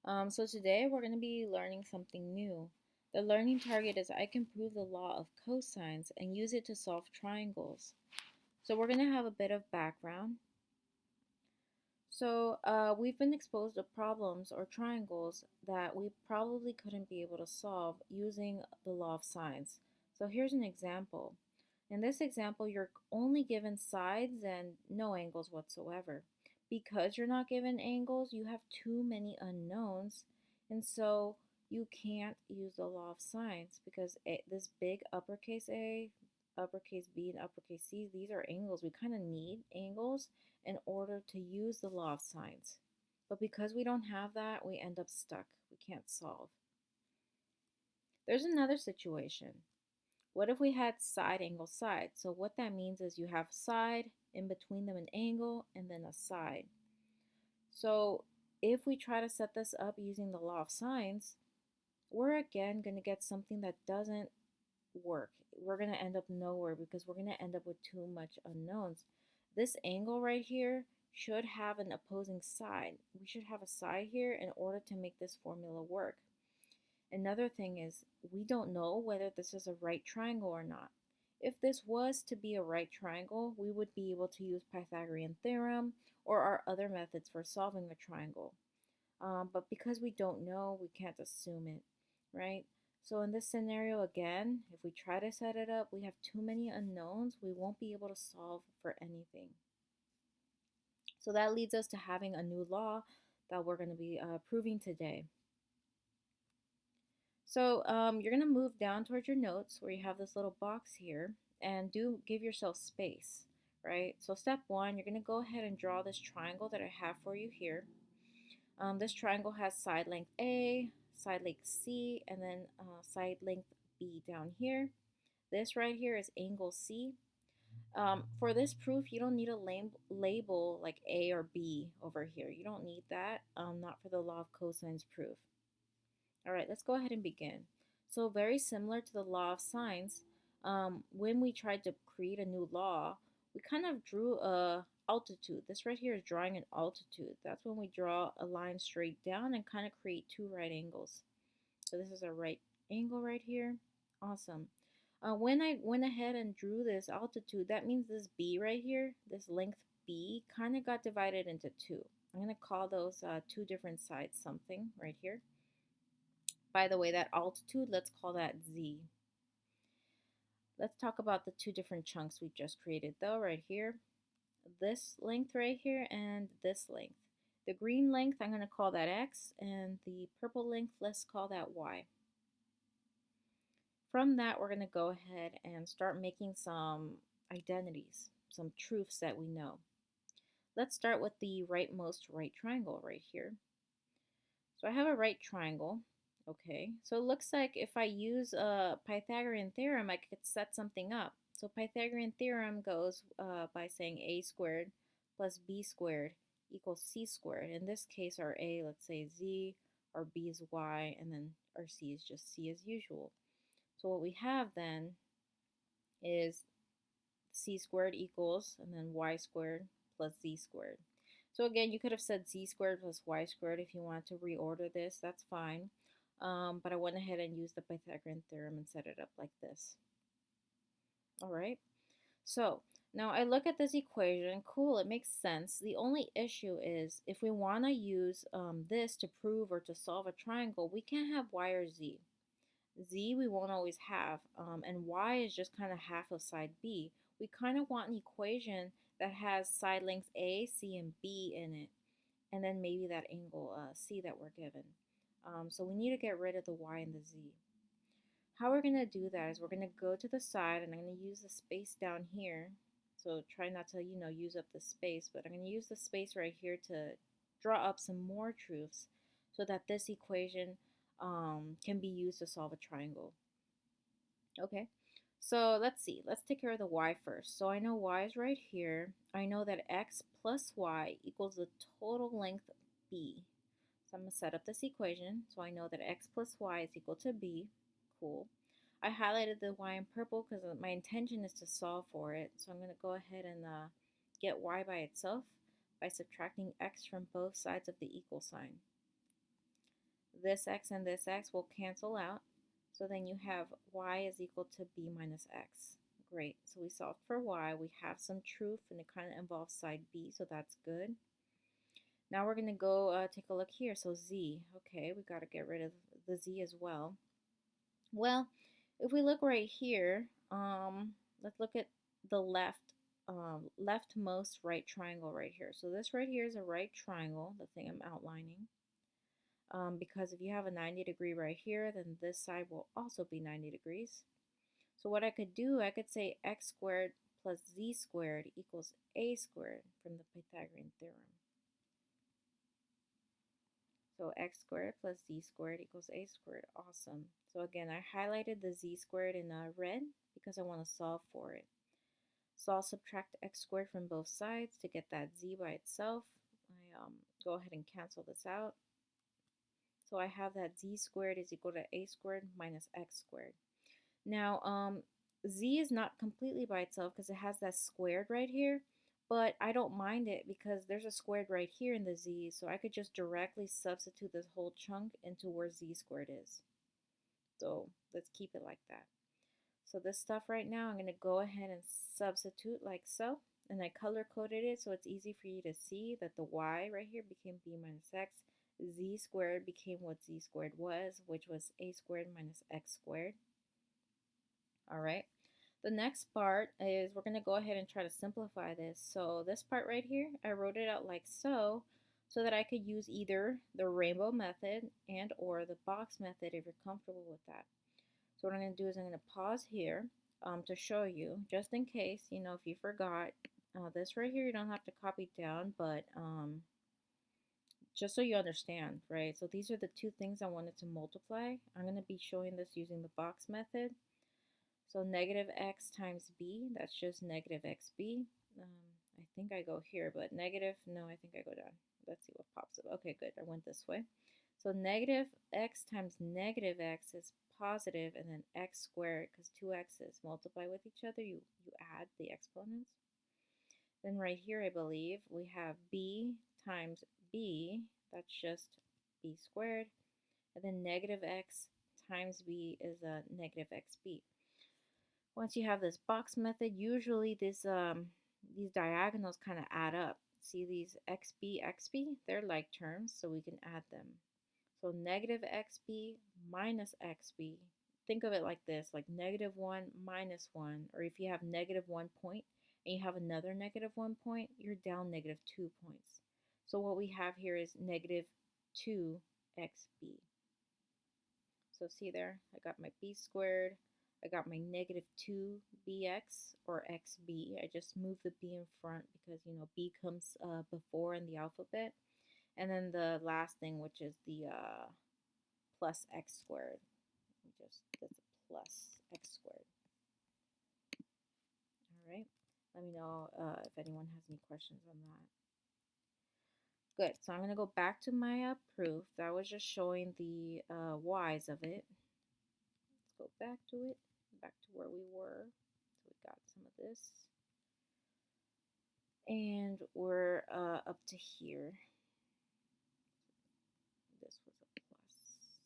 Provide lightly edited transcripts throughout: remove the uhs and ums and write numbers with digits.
So today we're going to be learning something new. The learning target is I can prove the law of cosines and use it to solve triangles. So we're going to have a bit of background. We've been exposed to problems or triangles that we probably couldn't be able to solve using the law of sines. So here's an example. In this example, you're only given sides and no angles whatsoever. Because you're not given angles, you have too many unknowns, and so you can't use the law of sines because this big uppercase A, uppercase B, and uppercase C, these are angles. We kind of need angles in order to use the law of sines. But because we don't have that, we end up stuck. We can't solve. There's another situation. What if we had side angle side? So what that means is you have side, in between them an angle, and then a side. So if we try to set this up using the law of sines, we're again going to get something that doesn't work. We're going to end up nowhere because we're going to end up with too much unknowns. This angle right here should have an opposing side. We should have a side here in order to make this formula work. Another thing is we don't know whether this is a right triangle or not. If this was to be a right triangle, we would be able to use Pythagorean theorem or our other methods for solving the triangle. But because we don't know, we can't assume it, right? So in this scenario, again, if we try to set it up, we have too many unknowns. We won't be able to solve for anything. So that leads us to having a new law that we're going to be proving today. So you're going to move down towards your notes where you have this little box here and do give yourself space, right? So step one, you're going to go ahead and draw this triangle that I have for you here. This triangle has side length A, side length C, and then side length B down here. This right here is angle C. For this proof, you don't need a label like A or B over here. You don't need that, not for the law of cosines proof. All right, let's go ahead and begin. So very similar to the law of sines, when we tried to create a new law, we kind of drew a altitude. This right here is drawing an altitude. That's when we draw a line straight down and kind of create two right angles. So this is a right angle right here. Awesome. When I went ahead and drew this altitude, that means this B right here, this length B, kind of got divided into two. I'm going to call those two different sides something right here. By the way, that altitude, let's call that Z. Let's talk about the two different chunks we just created though, right here. This length right here and this length. The green length, I'm going to call that X, and the purple length, let's call that Y. From that, we're going to go ahead and start making some identities, some truths that we know. Let's start with the rightmost right triangle right here. So I have a right triangle. Okay, so it looks like if I use a Pythagorean theorem, I could set something up. So Pythagorean theorem goes by saying a squared plus b squared equals c squared. In this case, our a, let's say z, our b is y, and then our c is just c as usual. So what we have then is c squared equals, and then y squared plus z squared. So again, you could have said z squared plus y squared if you wanted to reorder this, that's fine. But I went ahead and used the Pythagorean theorem and set it up like this. All right, so now I look at this equation, cool, it makes sense. The only issue is if we want to use this to prove or to solve a triangle, we can't have y or z. Z we won't always have, and y is just kind of half of side B. We kind of want an equation that has side lengths A, C, and B in it, and then maybe that angle C that we're given. So we need to get rid of the y and the z. How we're going to do that is we're going to go to the side, and I'm going to use the space down here. So try not to, use up the space, but I'm going to use the space right here to draw up some more truths so that this equation can be used to solve a triangle. Okay, so let's see. Let's take care of the y first. So I know y is right here. I know that x plus y equals the total length b. So I'm going to set up this equation. So I know that x plus y is equal to b. Cool. I highlighted the y in purple because my intention is to solve for it. So I'm going to go ahead and get y by itself by subtracting x from both sides of the equal sign. This x and this x will cancel out. So then you have y is equal to b minus x. Great. So we solved for y. We have some truth, and it kind of involves side b, so that's good. Now we're going to go take a look here. So z. Okay, we got to get rid of the z as well. Well, if we look right here, let's look at the leftmost right triangle right here. So this right here is a right triangle, the thing I'm outlining. Because if you have a 90-degree right here, then this side will also be 90 degrees. So what I could do, I could say x squared plus z squared equals a squared from the Pythagorean theorem. So x squared plus z squared equals a squared. Awesome. So again, I highlighted the z squared in red because I want to solve for it. So I'll subtract x squared from both sides to get that z by itself. I go ahead and cancel this out. So I have that z squared is equal to a squared minus x squared. Now, z is not completely by itself because it has that squared right here, but I don't mind it because there's a squared right here in the z, so I could just directly substitute this whole chunk into where z squared is. So let's keep it like that. So this stuff right now, I'm going to go ahead and substitute like so, and I color-coded it so it's easy for you to see that the y right here became b minus x, z squared became what z squared was, which was a squared minus x squared. All right. The next part is we're going to go ahead and try to simplify this. So this part right here, I wrote it out like so that I could use either the rainbow method and or the box method if you're comfortable with that. So what I'm going to do is I'm going to pause here to show you, just in case, you know, if you forgot. This right here, you don't have to copy down, but just so you understand, right? So these are the two things I wanted to multiply. I'm going to be showing this using the box method. So negative x times b, that's just negative xb. I think I go here, but negative, no, I think I go down. Let's see what pops up. Okay, good, I went this way. So negative x times negative x is positive, and then x squared, because two x's multiply with each other, you add the exponents. Then right here, I believe, we have b times b, that's just b squared, and then negative x times b is a negative xb. Once you have this box method, usually these diagonals kind of add up. See these xb, xb? They're like terms, so we can add them. So negative xb minus xb. Think of it like this, like negative 1 minus 1. Or if you have negative 1 point and you have another negative 1 point, you're down negative 2 points. So what we have here is negative 2xb. So see there, I got my b squared. I got my negative 2bx or xb. I just moved the b in front because, you know, b comes before in the alphabet. And then the last thing, which is the plus x squared. That's a plus x squared. All right. Let me know if anyone has any questions on that. Good. So I'm going to go back to my proof. That was just showing the y's of it. Let's go back to it. Back to where we were. So we got some of this. And we're up to here. This was a plus.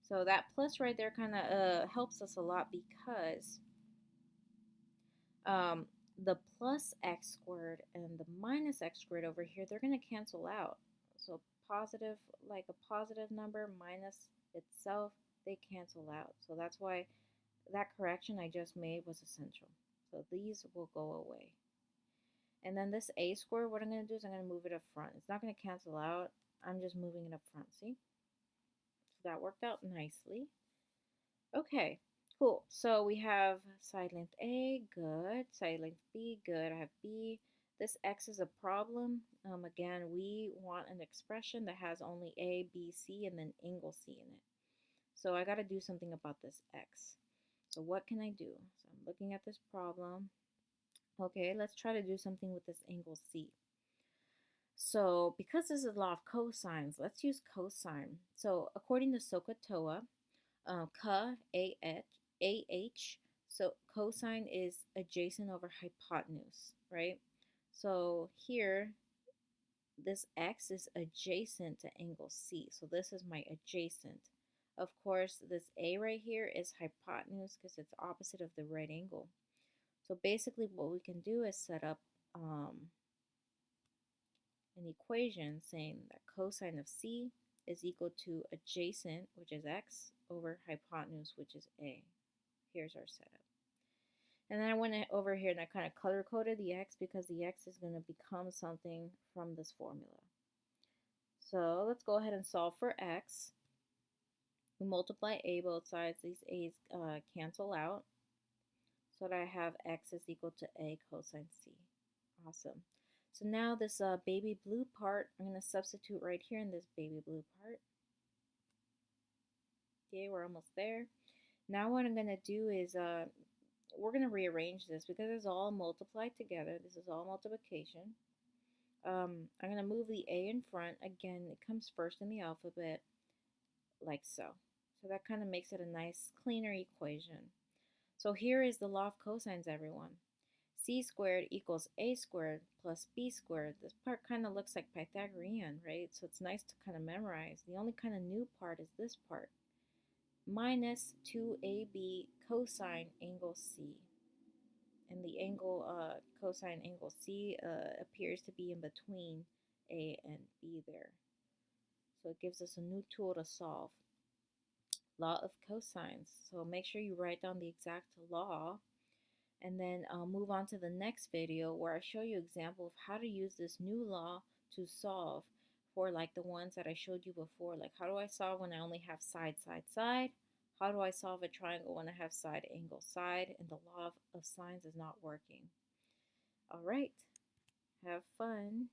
So that plus right there kind of helps us a lot because the plus x squared and the minus x squared over here, they're going to cancel out. So positive, like a positive number minus itself, they cancel out. So that's why that correction I just made was essential. So these will go away. And then this a squared, what I'm going to do is I'm going to move it up front. It's not going to cancel out. I'm just moving it up front, see? So that worked out nicely. Okay, cool. So we have side length A, good. Side length B, good. I have B. This x is a problem. Again, we want an expression that has only A, B, C, and then angle C in it. So I got to do something about this x. So what can I do? So I'm looking at this problem. Okay, let's try to do something with this angle C. So because this is law of cosines, let's use cosine. So according to SOHCAHTOA, Ka, AH, so cosine is adjacent over hypotenuse, right? So here, this x is adjacent to angle C. So this is my adjacent. Of course, this A right here is hypotenuse because it's opposite of the right angle. So basically what we can do is set up an equation saying that cosine of C is equal to adjacent, which is x, over hypotenuse, which is A. Here's our setup. And then I went over here and I kind of color coded the x because the x is going to become something from this formula. So let's go ahead and solve for x. We multiply a both sides. These a's cancel out. So that I have x is equal to a cosine c. Awesome. So now this baby blue part, I'm going to substitute right here in this baby blue part. Okay, we're almost there. Now what I'm going to do is we're going to rearrange this because it's all multiplied together. This is all multiplication. I'm going to move the a in front. Again, it comes first in the alphabet, like so. So that kind of makes it a nice, cleaner equation. So here is the law of cosines, everyone. C squared equals a squared plus b squared. This part kind of looks like Pythagorean, right? So it's nice to kind of memorize. The only kind of new part is this part. Minus 2ab cosine angle C. And the angle, cosine angle C appears to be in between A and B there. So it gives us a new tool to solve. Law of cosines. So make sure you write down the exact law, and then I'll move on to the next video where I show you an example of how to use this new law to solve for like the ones that I showed you before. Like how do I solve when I only have side, side, side? How do I solve a triangle when I have side, angle, side? And the law of sines is not working. All right, have fun.